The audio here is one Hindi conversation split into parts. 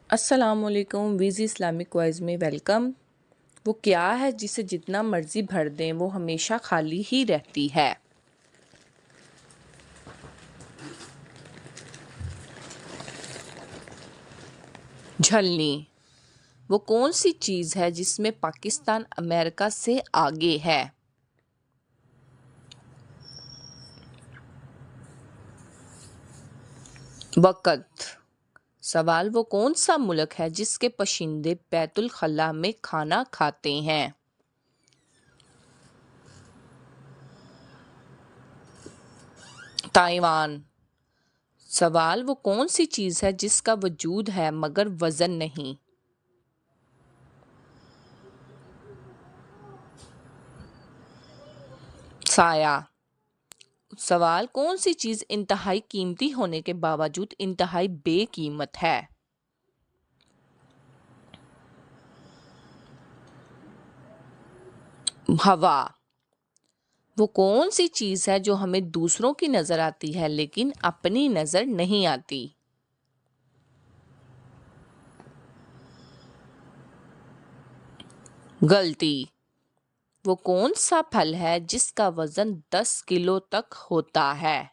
अस्सलामुअलैकुम वीज़ी इस्लामिक वाइज में वेलकम। वो क्या है जिसे जितना मर्ज़ी भर दें वो हमेशा खाली ही रहती है? झलनी। वो कौन सी चीज़ है जिसमें पाकिस्तान अमेरिका से आगे है? वक़्त। सवाल वो कौन सा मुल्क है जिसके बाशिंदे बैतुल खला में खाना खाते हैं? ताइवान। सवाल वो कौन सी चीज़ है जिसका वजूद है मगर वज़न नहीं? साया। सवाल कौन सी चीज़ इंतहाई कीमती होने के बावजूद इंतहाई बेकीमत है? हवा। वो कौन सी चीज़ है जो हमें दूसरों की नज़र आती है लेकिन अपनी नज़र नहीं आती? गलती। वो कौन सा फल है जिसका वजन 10 किलो तक होता है?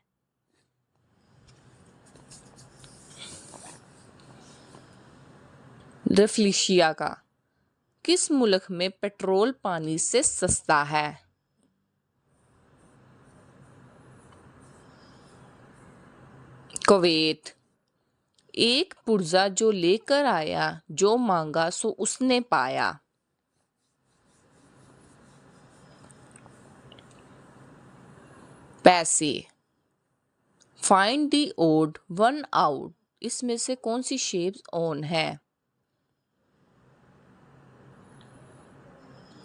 रफलीशिया का। किस मुल्क में पेट्रोल पानी से सस्ता है? कुवैत। एक पुर्जा जो लेकर आया, जो मांगा सो उसने पाया। पैसे। Find the odd one out. इसमें से कौन सी शेप्स ऑन है?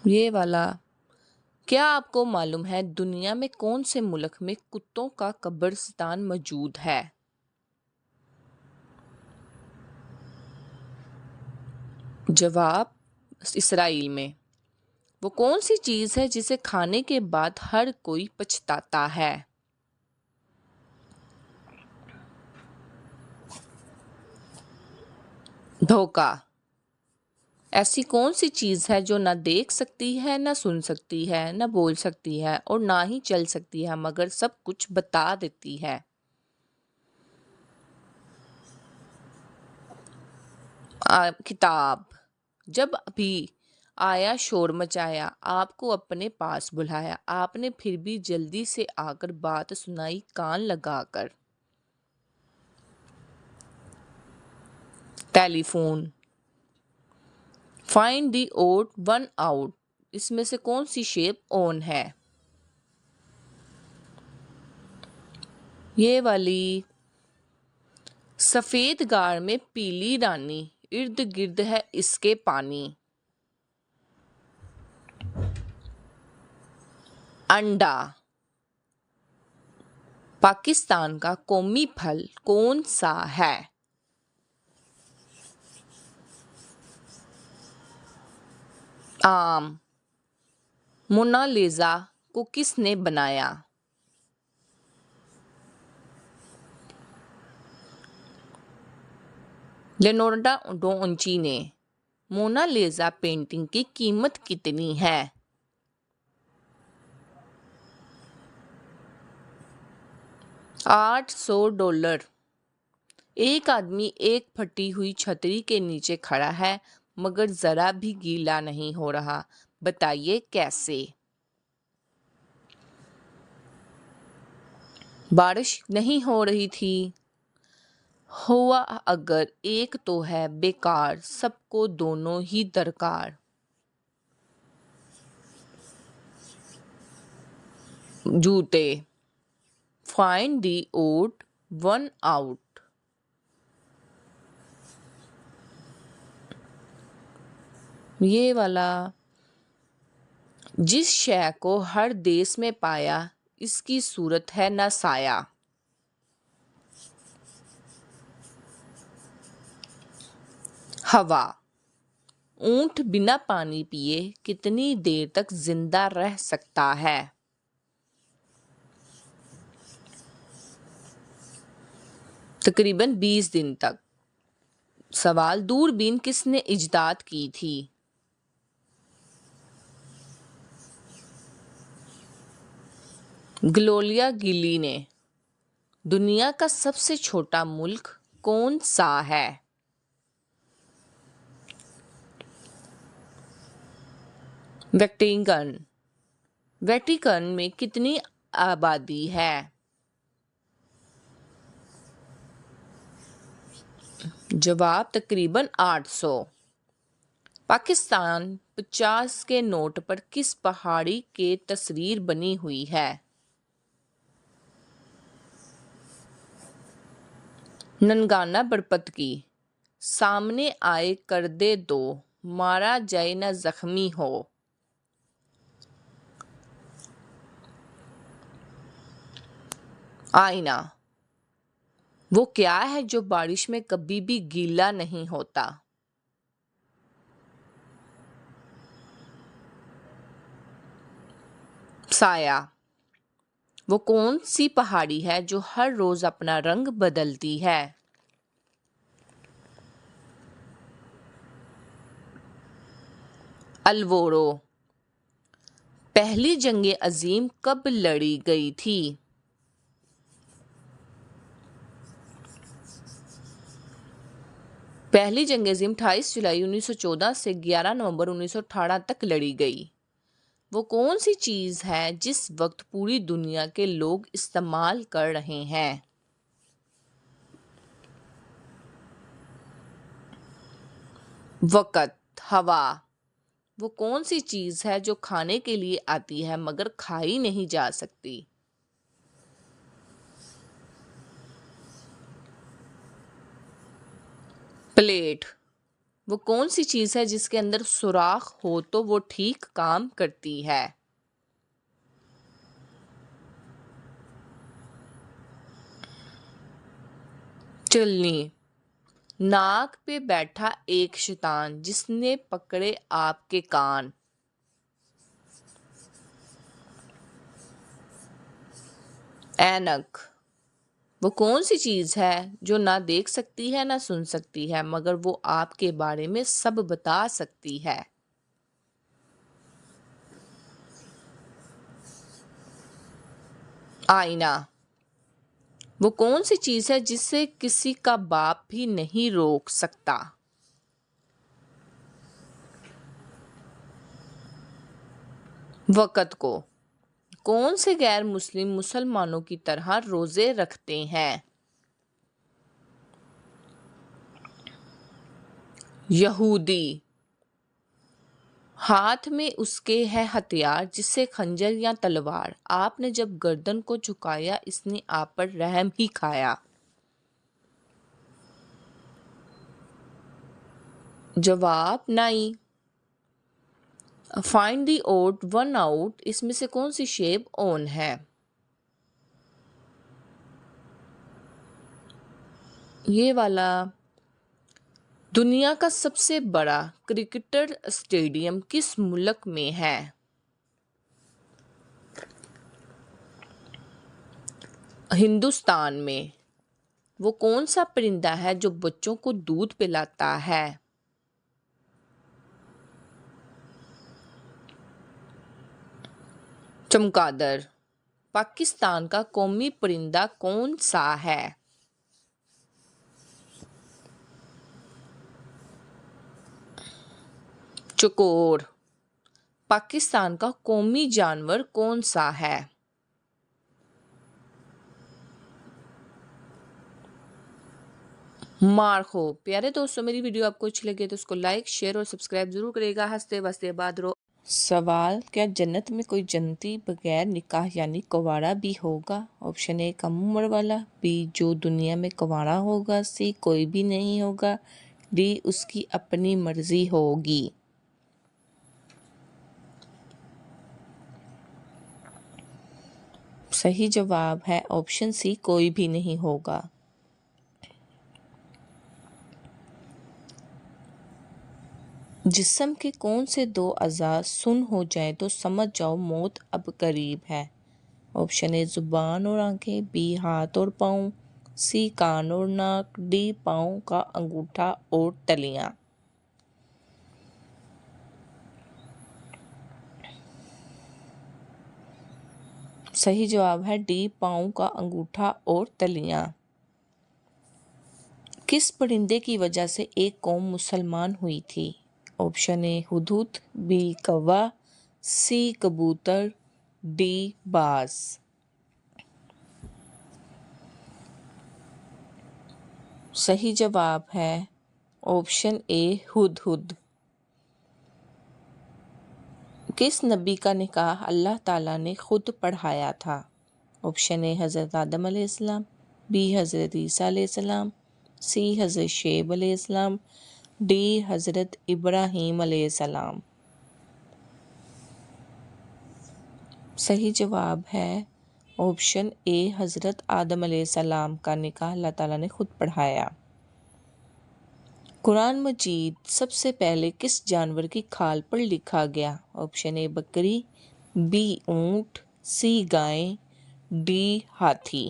ये वाला। क्या आपको मालूम है दुनिया में कौन से मुल्क में कुत्तों का कब्रिस्तान मौजूद है? जवाब इसराइल में। वो कौन सी चीज़ है जिसे खाने के बाद हर कोई पछताता है? धोखा। ऐसी कौन सी चीज़ है जो ना देख सकती है, ना सुन सकती है, ना बोल सकती है और ना ही चल सकती है मगर सब कुछ बता देती है? किताब। जब अभी आया शोर मचाया, आपको अपने पास बुलाया, आपने फिर भी जल्दी से आकर बात सुनाई कान लगाकर। Telephone. Find the odd one out. इसमें से कौन सी शेप ऑन है? ये वाली। सफेद गार में पीली रानी, इर्द गिर्द है इसके पानी। अंडा। पाकिस्तान का कौमी फल कौन सा है? आम। मोनालिसा को किसने बनाया? लियोनार्डो डा विंची ने। मोनालिसा पेंटिंग की कीमत कितनी है? $800। एक आदमी एक फटी हुई छतरी के नीचे खड़ा है मगर जरा भी गीला नहीं हो रहा। बताइए कैसे? बारिश नहीं हो रही थी। हुआ अगर एक तो है बेकार, सबको दोनों ही दरकार। जूते। Find the odd one out. ये वाला। जिस शय को हर देश में पाया, इसकी सूरत है न साया। हवा। ऊंट बिना पानी पिए कितनी देर तक जिंदा रह सकता है? तकरीबन 20 दिन तक। सवाल, दूरबीन किसने इजाद की थी? ग्लोरिया गिली ने। दुनिया का सबसे छोटा मुल्क कौन सा है? वेटिकन। वेटिकन में कितनी आबादी है? जवाब तकरीबन 800। पाकिस्तान 50 के नोट पर किस पहाड़ी के तस्वीर बनी हुई है? ननकाना बरपत की। सामने आए कर दे दो, मारा जाए न जख्मी हो। आईना। वो क्या है जो बारिश में कभी भी गीला नहीं होता? साया। वो कौन सी पहाड़ी है जो हर रोज अपना रंग बदलती है? अल्वोरो। पहली जंग अजीम कब लड़ी गई थी? पहली जंग अजीम 28 जुलाई 1914 से 11 नवंबर 1918 तक लड़ी गई। वो कौन सी चीज है जिस वक्त पूरी दुनिया के लोग इस्तेमाल कर रहे हैं? वक़्त। हवा। वो कौन सी चीज है जो खाने के लिए आती है मगर खाई नहीं जा सकती? प्लेट। वो कौन सी चीज है जिसके अंदर सुराख हो तो वो ठीक काम करती है? चलनी। नाक पे बैठा एक शैतान जिसने पकड़े आपके कान। ऐनक। वो कौन सी चीज है जो ना देख सकती है ना सुन सकती है मगर वो आपके बारे में सब बता सकती है? आईना। वो कौन सी चीज है जिसे किसी का बाप भी नहीं रोक सकता? वक़्त को। कौन से गैर मुस्लिम मुसलमानों की तरह रोजे रखते हैं? यहूदी। हाथ में उसके है हथियार जिससे खंजर या तलवार, आपने जब गर्दन को झुकाया इसने आप पर रहम ही खाया। जवाब नहीं। Find the odd one out, इसमें से कौन सी शेप ऑन है? ये वाला। दुनिया का सबसे बड़ा क्रिकेटर स्टेडियम किस मुल्क में है? हिंदुस्तान में। वो कौन सा परिंदा है जो बच्चों को दूध पिलाता है? चमगादड़। पाकिस्तान का कौमी परिंदा कौन सा है? चकोर। पाकिस्तान का कौमी जानवर कौन सा है? मार्खो। प्यारे दोस्तों, मेरी वीडियो आपको अच्छी लगे तो उसको लाइक शेयर और सब्सक्राइब जरूर करेगा। हंसते बसते बाद रो। सवाल, क्या जन्नत में कोई जन्नती बगैर निकाह यानी कुंवारा भी होगा? ऑप्शन ए कम उम्र वाला, बी जो दुनिया में कुंवारा होगा, सी कोई भी नहीं होगा, डी उसकी अपनी मर्जी होगी। सही जवाब है ऑप्शन सी, कोई भी नहीं होगा। जिस्म के कौन से दो अज़ा सुन हो जाए तो समझ जाओ मौत अब करीब है? ऑप्शन ए ज़ुबान और आंखें, बी हाथ और पाँव, सी कान और नाक, डी पाँव का अंगूठा और तलियां। सही जवाब है डी पाँव का अंगूठा और तलियां। किस परिंदे की वजह से एक कौम मुसलमान हुई थी? ऑप्शन ए हुदहुद, बी कौवा, सी कबूतर, डी बाज। सही जवाब है ऑप्शन ए हुदहुद। किस नबी का निकाह अल्लाह ताला ने खुद पढ़ाया था? ऑप्शन ए हज़रत आदम अलैहिस्सलाम, बी हज़रत ईसा अलैहिस्सलाम, सी हज़रत शेब अलैहिस्सलाम, डी हज़रत इब्राहीम अलैहिस्सलाम। सही जवाब है ऑप्शन ए हज़रत आदम अलैहिस्सलाम का निकाह अल्लाह ताला ने खुद पढ़ाया। कुरान मजीद सबसे पहले किस जानवर की खाल पर लिखा गया? ऑप्शन ए बकरी, बी ऊंट, सी गाय, डी हाथी।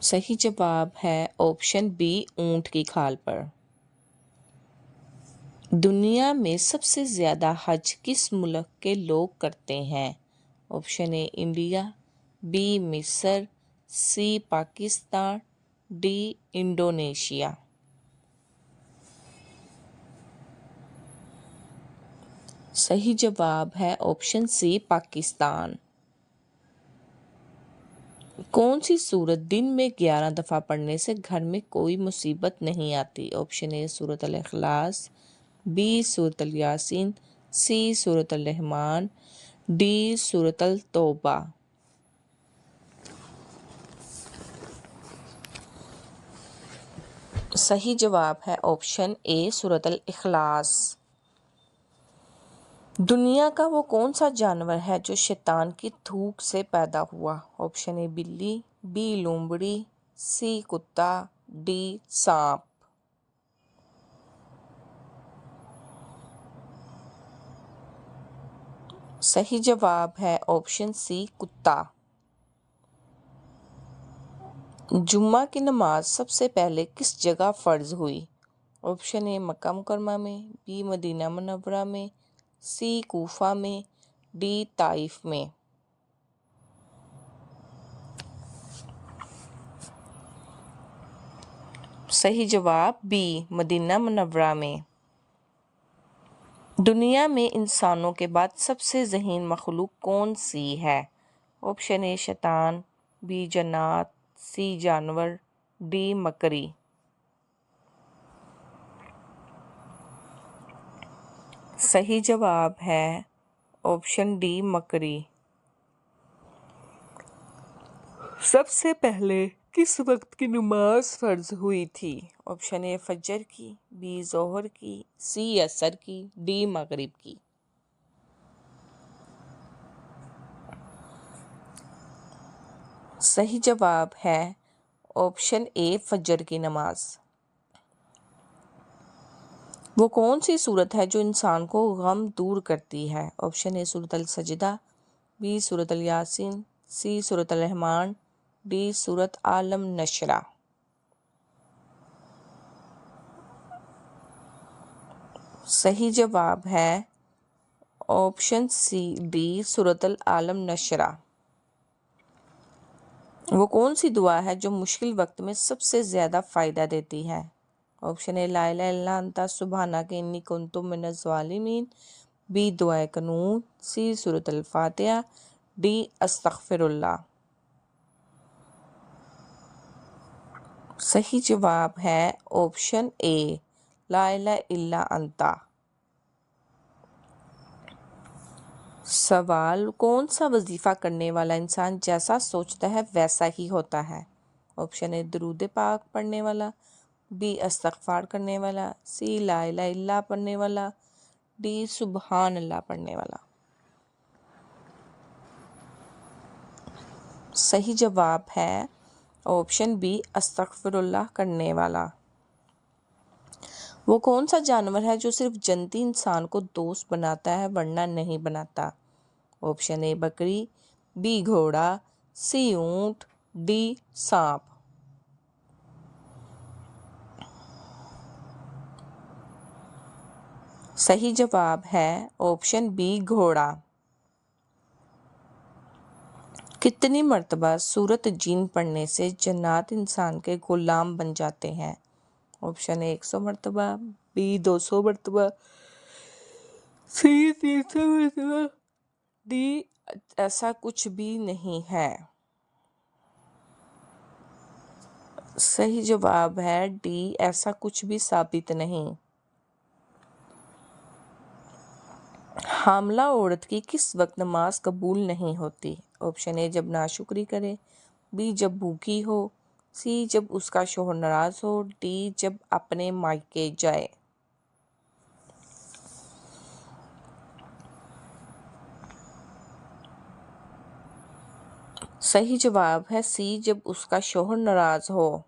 सही जवाब है ऑप्शन बी ऊंट की खाल पर। दुनिया में सबसे ज़्यादा हज किस मुल्क के लोग करते हैं? ऑप्शन ए इंडिया, बी मिस्र, सी पाकिस्तान, डी इंडोनेशिया। सही जवाब है ऑप्शन सी पाकिस्तान। कौन सी सूरत दिन में 11 दफ़ा पढ़ने से घर में कोई मुसीबत नहीं आती? ऑप्शन ए सूरत अल इखलास, बी सूरत अल यासीन, सी सूरत अल रहमान, डी सूरत अल तौबा। सही जवाब है ऑप्शन ए सूरत अल इखलास। दुनिया का वो कौन सा जानवर है जो शैतान की थूक से पैदा हुआ? ऑप्शन ए बिल्ली, बी लोमड़ी, सी कुत्ता, डी सांप। सही जवाब है ऑप्शन सी कुत्ता। जुम्मा की नमाज सबसे पहले किस जगह फ़र्ज हुई? ऑप्शन ए मक्का मुकरमा में, बी मदीना मुनव्वरा में, सी कूफा में, डी ताइफ में। सही जवाब बी मदीना मुनव्वरा में। दुनिया में इंसानों के बाद सबसे ज़हीन मखलूक कौन सी है? ऑप्शन ए शैतान, बी जन्नात, सी जानवर, डी मकड़ी। सही जवाब है ऑप्शन डी मकड़ी। सबसे पहले किस वक्त की नमाज फ़र्ज हुई थी? ऑप्शन ए फजर की, बी जोहर की, सी असर की, डी मगरिब की। सही जवाब है ऑप्शन ए फजर की नमाज। वो कौन सी सूरत है जो इंसान को गम दूर करती है? ऑप्शन ए सूरत अल सजदा, बी सूरत अल यासीन, सी सूरत अल रहमान, डी सूरत आलम नशरा। सही जवाब है ऑप्शन सी डी सूरत अल आलम नशरा। वो कौन सी दुआ है जो मुश्किल वक्त में सबसे ज़्यादा फ़ायदा देती है? ऑप्शन ए ला इलाहा इल्ला अंता सुब्हानका इन्नी कुन्तु मिनज़ ज़ालिमीन, बी दुआए कनूत, सी सूरत अल फातिहा, डी अस्तगफिरुल्लाह। सही जवाब है ऑप्शन ए ला इलाहा इल्ला अंता। सवाल, कौन सा वजीफ़ा करने वाला इंसान जैसा सोचता है वैसा ही होता है? ऑप्शन ए दरूद पाक पढ़ने वाला, बी इस्तग़फ़ार करने वाला, सी ला इलाहा इल्ला पढ़ने वाला, डी सुबहान अल्लाह पढ़ने वाला। सही जवाब है ऑप्शन बी अस्तगफिरुल्लाह करने वाला। वो कौन सा जानवर है जो सिर्फ जन्नती इंसान को दोस्त बनाता है वरना नहीं बनाता? ऑप्शन ए बकरी, बी घोड़ा, सी ऊंट, डी सांप। सही जवाब है ऑप्शन बी घोड़ा। कितनी मर्तबा सूरत जीन पढ़ने से जन्नात इंसान के गुलाम बन जाते हैं? ऑप्शन ए 100 मरतबा, बी 200 मरतबा, सी 300 मरतबा, डी ऐसा कुछ भी नहीं है। सही जवाब है डी, ऐसा कुछ भी साबित नहीं। हामला औरत की किस वक्त नमाज कबूल नहीं होती? ऑप्शन ए जब नाशुक्री करे, बी जब भूखी हो, सी जब उसका शोहर नाराज हो, डी जब अपने मायके जाए। सही जवाब है सी जब उसका शोहर नाराज हो।